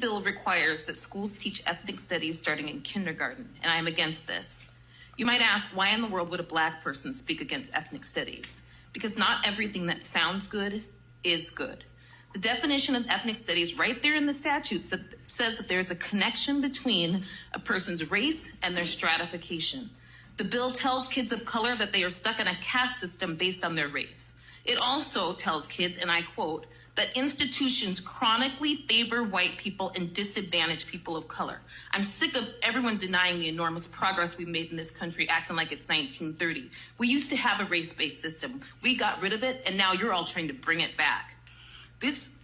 bill requires that schools teach ethnic studies starting in kindergarten, and I'm against this. You might ask, why in the world would a Black person speak against ethnic studies? Because not everything that sounds good is good. The definition of ethnic studies right there in the statute says that there's a connection between a person's race and their stratification. The bill tells kids of color that they are stuck in a caste system based on their race. It also tells kids, and I quote, that institutions chronically favor white people and disadvantage people of color. I'm sick of everyone denying the enormous progress we've made in this country, acting like it's 1930. We used to have a race-based system. We got rid of it, and now you're all trying to bring it back. This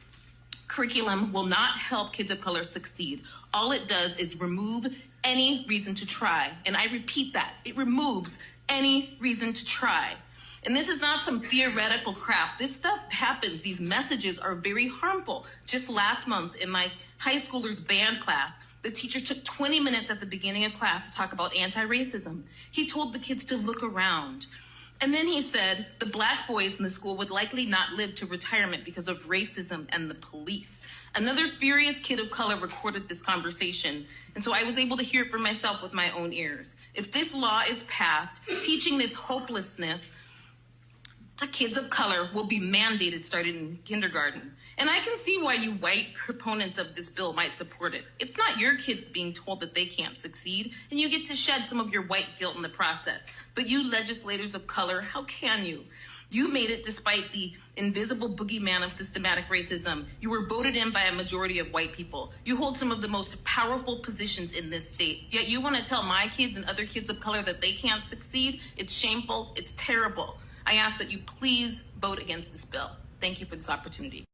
curriculum will not help kids of color succeed. All it does is remove any reason to try. And I repeat that, it removes any reason to try. And this is not some theoretical crap. This stuff happens. These messages are very harmful. Just last month in my high schoolers band class, the teacher took 20 minutes at the beginning of class to talk about anti-racism. He told the kids to look around. And then he said the Black boys in the school would likely not live to retirement because of racism and the police. Another furious kid of color recorded this conversation, and so I was able to hear it for myself with my own ears. If this law is passed, teaching this hopelessness to kids of color will be mandated starting in kindergarten. And I can see why you white proponents of this bill might support it. It's not your kids being told that they can't succeed, and you get to shed some of your white guilt in the process. But you legislators of color, how can you? You made it despite the invisible boogeyman of systematic racism. You were voted in by a majority of white people. You hold some of the most powerful positions in this state. Yet you want to tell my kids and other kids of color that they can't succeed? It's shameful, it's terrible. I ask that you please vote against this bill. Thank you for this opportunity.